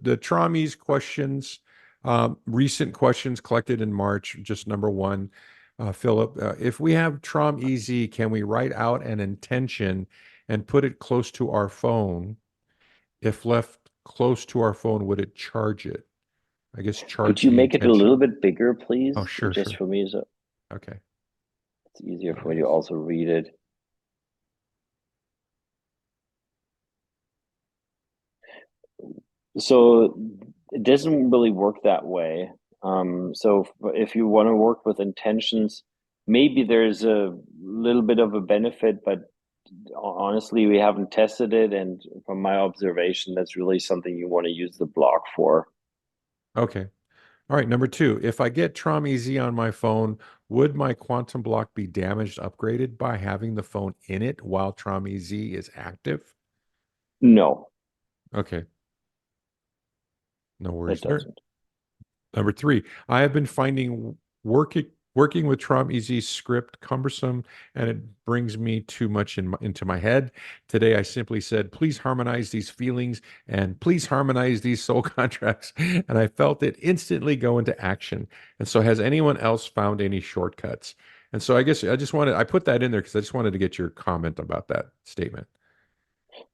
the TraumEZ questions, recent questions collected in March, just number one, Philip, if we have TraumEZ, can we write out an intention and put it close to our phone? If left close to our phone, would it charge it? I guess Could charge you the make it a intention. little bit bigger, Oh, please? sure, Just sure. for me, so Okay. it's easier There for me it to is. also read it. So it doesn't really work that way. So if you want to work with intentions, maybe there's a little bit of a benefit, but honestly, we haven't tested it. And from my observation, that's really something you want to use the block for. Okay. All right, number two, if I get TraumEZ on my phone, would my quantum block be damaged, upgraded by having the phone in it while TraumEZ is active? No, Okay, no it worries there. doesn't. Number three, I have been finding working with TraumEZ script cumbersome, and it brings me too much into my head. Today, I simply said, "Please harmonize these feelings and please harmonize these soul contracts," and I felt it instantly go into action. And so, has anyone else found any shortcuts? And so, I guess I put that in there because I just wanted to get your comment about that statement.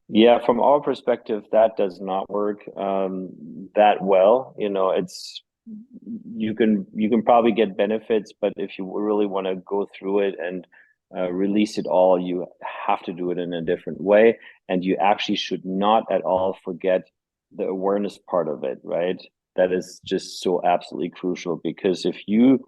Yeah, from our perspective, that does not work that well. You know, it's you can probably get benefits, but if you really want to go through it and release it all, you have to do it in a different way, and you actually should not at all forget the awareness part of it, right? That is just so absolutely crucial because if you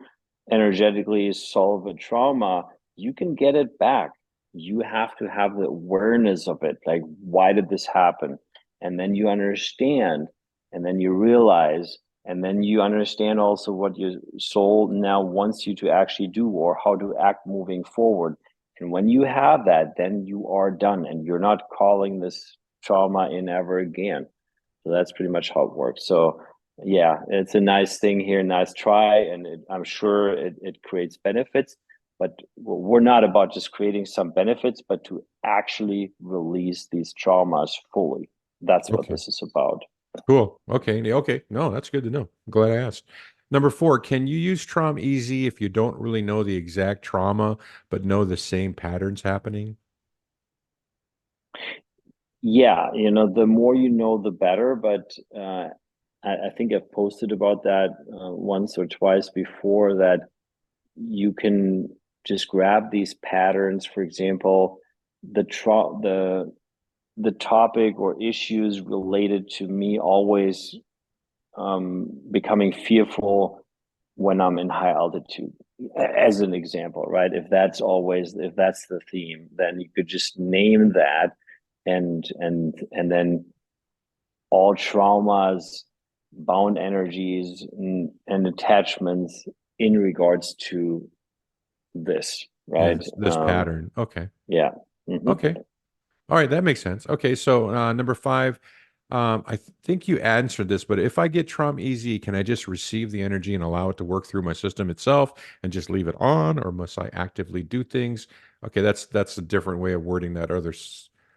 energetically solve a trauma, you can get it back. You have to have the awareness of it. Like, why did this happen? And then you understand, and then you realize, and then you understand also what your soul now wants you to actually do or how to act moving forward. And when you have that, then you are done and you're not calling this trauma in ever again. So that's pretty much how it works. So yeah, it's a nice thing here, nice try, and I'm sure it creates benefits. But we're not about just creating some benefits, but to actually release these traumas fully. That's what Okay. this is about. Cool. Okay. Okay. No, that's good to know. I'm glad I asked. Number four, can you use TraumEZ if you don't really know the exact trauma, but know the same patterns happening? Yeah, you know, the more you know, the better. But I think I've posted about that once or twice before that you can just grab these patterns. For example, the topic or issues related to me always becoming fearful when I'm in high altitude, as an example, right? If that's the theme, then you could just name that, and then all traumas, bound energies, and attachments in regards to this, Yeah, right? this pattern. Okay. Yeah. hmm Okay. All right, that makes sense. Okay, so number five, think you answered this, but if I get TraumEZ, can I just receive the energy and allow it to work through my system itself and just leave it on, or must I actively do things? Okay, that's a different way of wording that other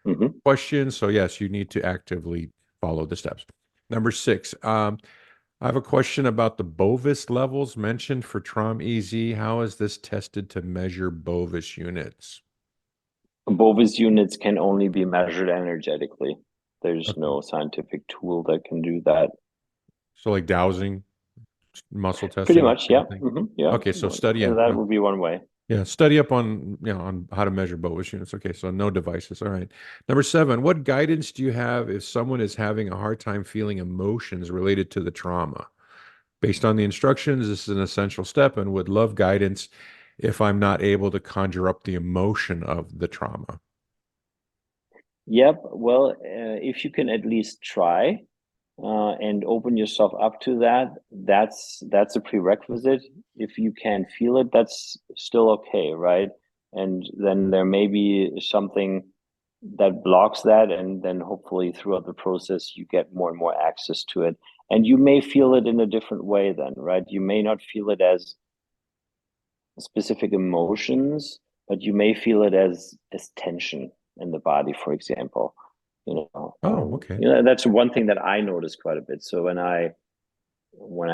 hmm question. So yes, you need to actively follow the steps. Number six, I have a question about the Bovis levels mentioned for TraumEZ. How is this tested to measure Bovis units? Bovis units can only be measured energetically. There's Okay. no scientific tool that can do that. So like dowsing, muscle Pretty testing, that much, kind yeah. of thing. Yeah. Okay, so study, yeah, That would be one way. yeah, study up on on how to measure Bovis units. Okay, so no devices. All right. Number seven, what guidance do you have if someone is having a hard time feeling emotions related to the trauma? Based on the instructions, this is an essential step and would love guidance if I'm not able to conjure up the emotion of the trauma. Yep. Well, if you can at least try and open yourself up to that, that's a prerequisite. If you can feel it, that's still okay, right? And then there may be something that blocks that, and then hopefully throughout the process you get more and more access to it. And you may feel it in a different way then, right? You may not feel it as specific emotions, but you may feel it as tension in the body, for example. Oh, okay. That's one thing that I notice quite a bit. So when I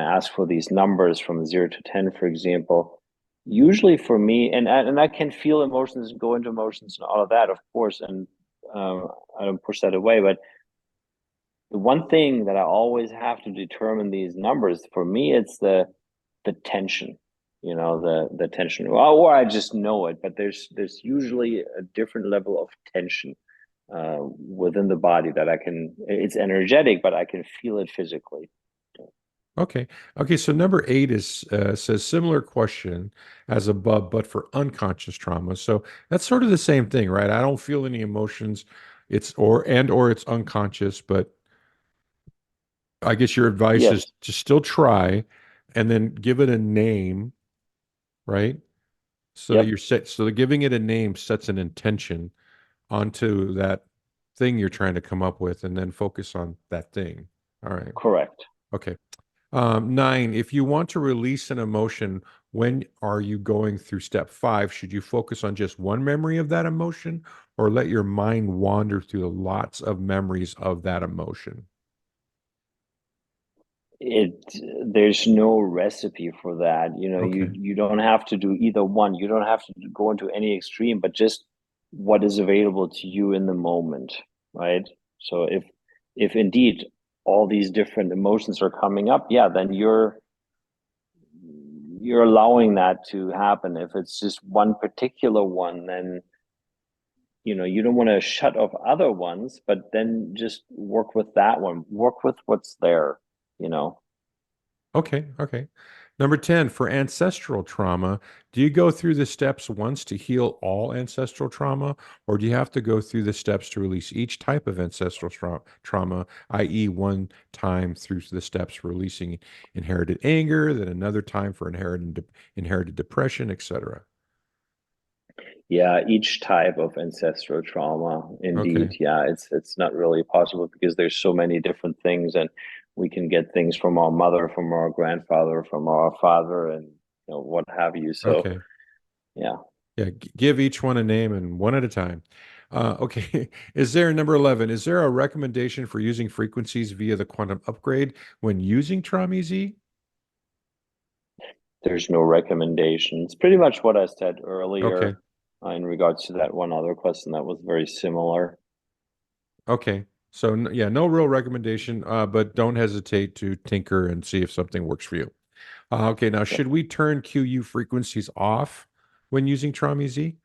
ask for these numbers from 0 to 10, for example, usually for me, and I can feel emotions, go into emotions, and all of that, of course, and I don't push that away. But the one thing that I always have to determine these numbers for me, it's the tension, the tension, or I just know it. But there's usually a different level of tension within the body that I can. It's energetic, but I can feel it physically. Okay. Okay. So number 8 is says similar question as above, but for unconscious trauma. So that's sort of the same thing, right? I don't feel any emotions. Or it's unconscious, but I guess your advice is Yes. to still try and then give it a name, right? Yep. So that giving it a name sets an intention onto that thing you're trying to come up with and then focus on that thing. All right. Correct. Okay. 9, if you want to release an emotion, when are you going through step 5? Should you focus on just one memory of that emotion or let your mind wander through lots of memories of that emotion? it There's no recipe for that. You Okay. you don't have to do either one. You don't have to go into any extreme, but just what is available to you in the moment, right? So if indeed all these different emotions are coming up, yeah, then you're allowing that to happen. If it's just one particular one, then you don't want to shut off other ones, but then just work with that one, work with what's there you know Okay. Okay. Number 10, for ancestral trauma, do you go through the steps once to heal all ancestral trauma, or do you have to go through the steps to release each type of ancestral trauma, i.e., one time through the steps for releasing inherited anger, then another time for inherited depression, etc.? Yeah, each type of ancestral trauma, indeed. Okay. Yeah, it's not really possible because there's so many different things, and we can get things from our mother, from our grandfather, from our father, and what have you. So Okay. yeah, Yeah. Give each one a name and one at a time. Okay. Is there number 11? Is there a recommendation for using frequencies via the quantum upgrade when using TraumEZ? there's no recommendation. It's pretty much what I said Okay. earlier in regards to that one other question that was very similar. Okay. So yeah, no real recommendation, but don't hesitate to tinker and see if something works for you. Okay. Now, should we turn QU frequencies off when using TraumEZ,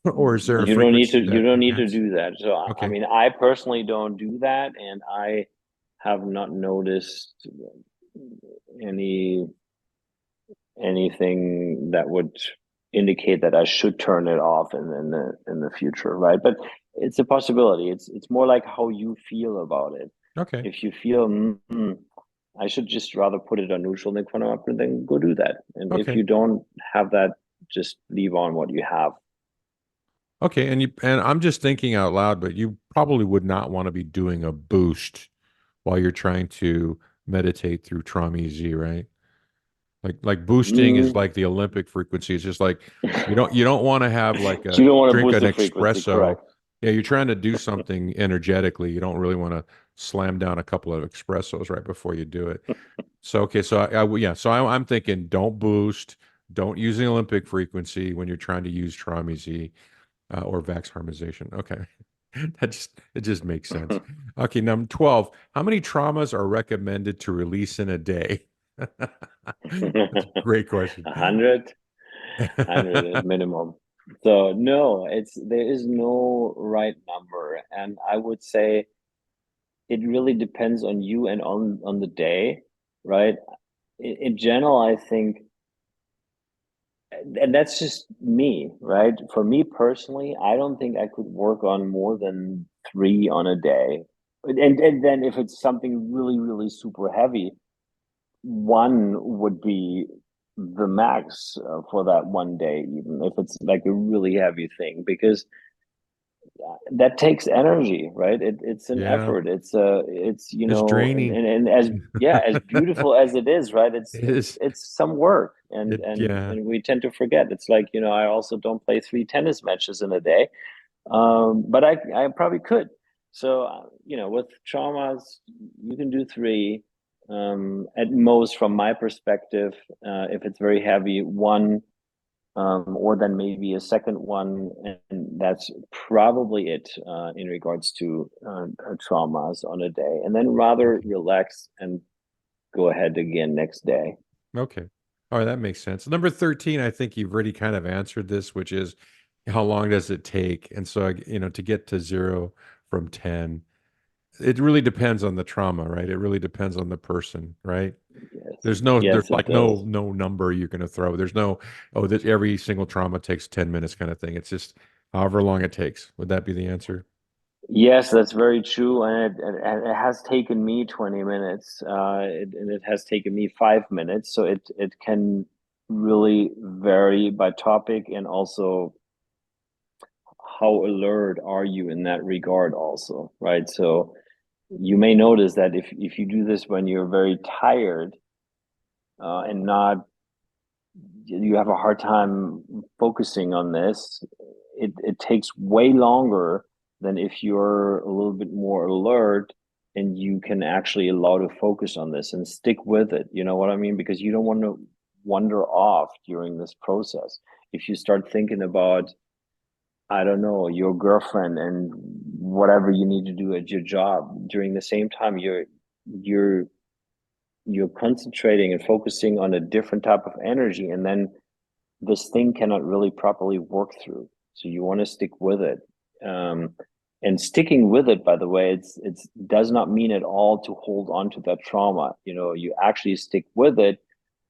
or is there a frequency You that don't need to enhance? do that. So I Okay. mean, I personally don't do that, and I have not noticed any anything that would indicate that I should turn it off in the future, right? But it's a possibility. It's more like how you feel about it. Okay. If you feel I should just rather put it on neutral than quantum up, then go do that. And if Okay. you don't have that, just leave on what you have. Okay. And I'm just thinking out loud, but you probably would not want to be doing a boost while you're trying to meditate through TraumEZ, right? Like boosting is Mm. like the Olympic frequency. It's just like you don't want to have like You a don't want to drink boost an the frequency, espresso. correct? Yeah, you're trying to do something energetically. You don't really want to slam down a couple of espressos right before you do it. So okay, so yeah, so I'm thinking don't boost, don't use the Olympic frequency when you're trying to use TraumEZ or Vaxx harmonization. Okay. It just makes sense. Okay, number 12. How many traumas are recommended to release in a day? That's a great question. 100 at minimum. So no, there is no right number, and I would say it really depends on you and on the day, right? In general, I think, and that's just me, right? For me personally, I don't think I could work on more than three on a day, and then if it's something really really super heavy, one would be the max for that one day, even if it's like a really heavy thing, because that takes energy, right? It's an Yeah, effort. It's it's draining. and as yeah, as beautiful as it is, right? It's It it's is. it's some work, and Yeah. we tend to forget. It's like I also don't play three tennis matches in a day. But I probably could. So, with traumas, you can do three. At most, from my perspective, if it's very heavy, one, or then maybe a second one, and that's probably it in regards to traumas on a day. And then rather Okay. relax and go ahead again next day. Okay. All right, that makes sense. Number 13, I think you've already kind of answered this, which is how long does it take? And so, to get to 0 from 10, it really depends on the trauma, right? It really depends on the person, right? Yes, There's yes, it like no does. no number you're going to throw. There's no, oh, that every single trauma takes 10 minutes kind of thing. It's just however long it takes. Would that be the answer? Yes, that's very true, and it has taken me 20 minutes, and it has taken me 5 minutes. So it can really vary by topic, and also how alert are you in that regard, also, right? So you may notice that if you do this when you're very tired, and not, you have a hard time focusing on this, it takes way longer than if you're a little bit more alert and you can actually allow to focus on this and stick with it. You know what I mean? Because you don't want to wander off during this process. If you start thinking about, I don't know, your girlfriend and whatever you need to do at your job during the same time, you're you're concentrating and focusing on a different type of energy, and then this thing cannot really properly work through. So you want to stick with it. And sticking with it, by the way, it's does not mean at all to hold on to that trauma. You actually stick with it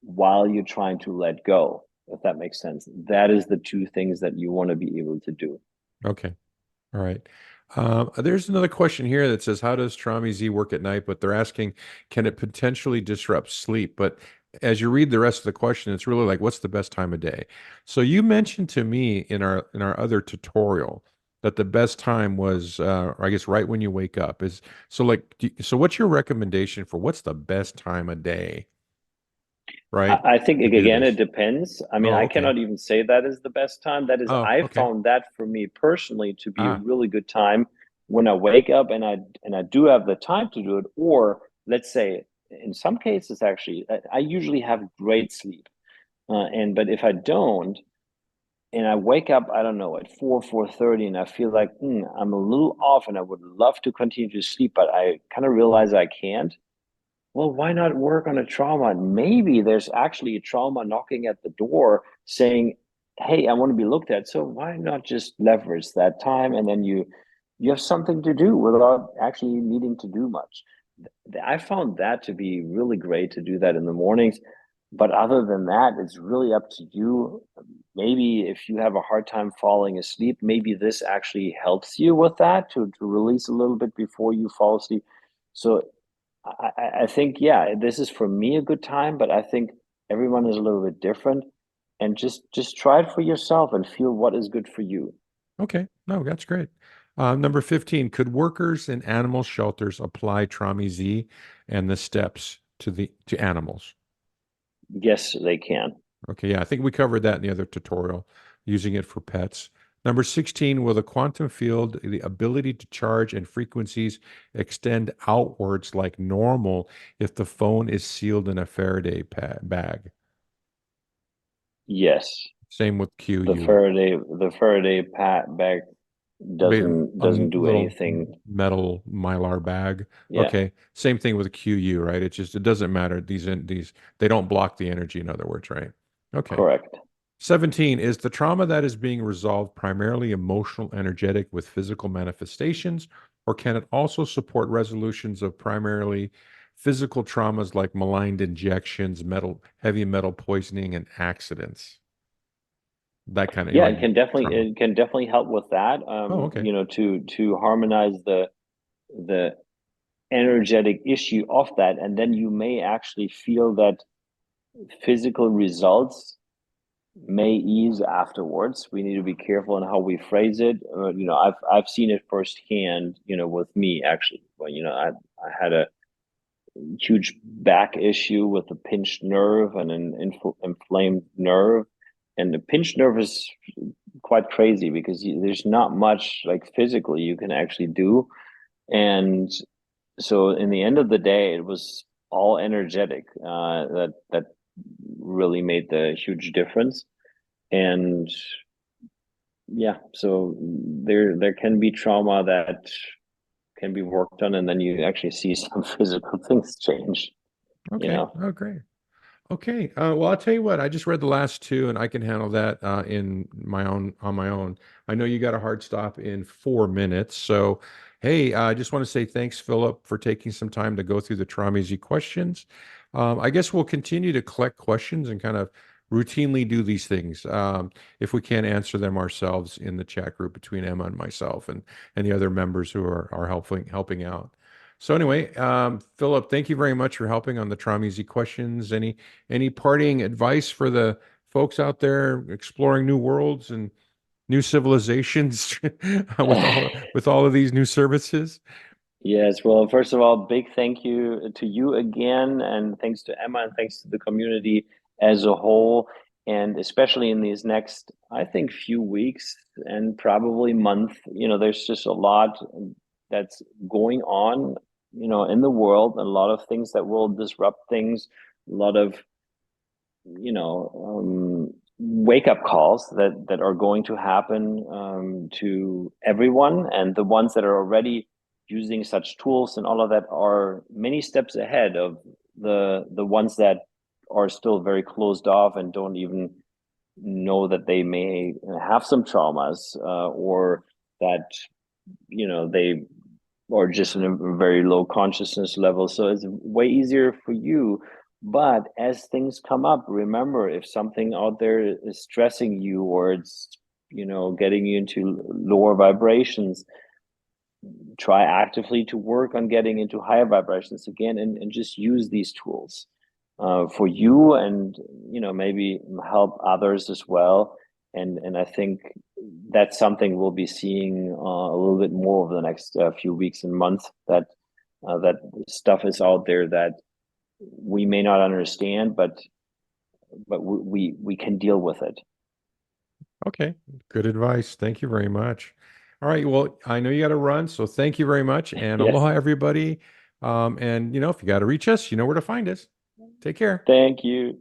while you're trying to let go, if that makes sense. That is the two things that you want to be able to do. Okay. All right. There's another question here that says, how does TraumEZ work at night? But they're asking, can it potentially disrupt sleep? But as you read the rest of the question, it's really like, what's the best time of day? So you mentioned to me in our other tutorial that the best time was, I guess, right when you wake up. Is so like, so what's your recommendation for what's the best time of day, right, I think to do again, it this? depends. I mean, Oh, I okay. cannot even say that is the best time. That is, Oh, I okay. found that for me personally to be a Ah, really good time when I wake up and I do have the time to do it. Or let's say, in some cases, actually, I usually have great sleep. And but if I don't, and I wake up, I don't know, at 4:30, and I feel like I'm a little off, and I would love to continue to sleep, but I kind of realize I can't. Well, why not work on a trauma? Maybe there's actually a trauma knocking at the door saying, "Hey, I want to be looked at." So why not just leverage that time, and then you have something to do without actually needing to do much. I found that to be really great to do that in the mornings. But other than that, it's really up to you. Maybe if you have a hard time falling asleep, maybe this actually helps you with that to release a little bit before you fall asleep. So I think, yeah, this is for me a good time, but I think everyone is a little bit different. And just try it for yourself and feel what is good for you. okay. No, that's great. Number 15, could workers in animal shelters apply TraumEZ and the steps to animals? Yes, they can. Okay, yeah, I think we covered that in the other tutorial, using it for pets. Number 16, will the quantum field, the ability to charge and frequencies extend outwards like normal if the phone is sealed in a Faraday bag? Yes. Same with The QU. Faraday pat bag doesn't do Little anything. metal mylar bag. Yeah, Okay, same thing with QU, right? It doesn't matter. These they don't block the energy. In other words, right? Okay. correct. 17, is the trauma that is being resolved primarily emotional, energetic with physical manifestations, or can it also support resolutions of primarily physical traumas like maligned injections, heavy metal poisoning, and accidents? That kind of Yeah, like trauma. it can definitely help with that. Oh, okay. To harmonize the energetic issue of that, and then you may actually feel that physical results may ease afterwards. We need to be careful in how we phrase it. I've seen it firsthand. With me actually. Well, I had a huge back issue with a pinched nerve and an inflamed nerve, and the pinched nerve is quite crazy because there's not much like physically you can actually do. And so in the end of the day, it was all energetic, that really made the huge difference. And yeah, so there can be trauma that can be worked on, and then you actually see some physical things change, you Okay. know. Oh, great. Okay. Well, I'll tell you what, I just read the last two and I can handle that in my own on my own. I know you got a hard stop in 4 minutes. So, hey, I just want to say thanks, Philip, for taking some time to go through the TraumEZ questions. I guess we'll continue to collect questions and kind of routinely do these things if we can't answer them ourselves in the chat group between Emma and myself and the other members who are helping out. So anyway, Philip, thank you very much for helping on the TraumEZ questions. Any parting advice for the folks out there exploring new worlds and new civilizations with all of these new services? Yes, well, first of all, big thank you to you again, and thanks to Emma, and thanks to the community as a whole, and especially in these next, I think, few weeks and probably month. There's just a lot that's going on, in the world, a lot of things that will disrupt things, a lot of wake up calls that are going to happen to everyone, and the ones that are already using such tools and all of that are many steps ahead of the ones that are still very closed off and don't even know that they may have some traumas, or that they or just in a very low consciousness level. So it's way easier for you. But as things come up, remember, if something out there is stressing you, or it's, getting you into lower vibrations, try actively to work on getting into higher vibrations again, and just use these tools for you, and maybe help others as well. And I think that's something we'll be seeing a little bit more over the next few weeks and months, that stuff is out there that we may not understand, but we can deal with it. Okay, good advice. Thank you very much. All right, well, I know you got to run, so thank you very much, and Yes, aloha, everybody. And if you got to reach us, you know where to find us. Take care. thank you.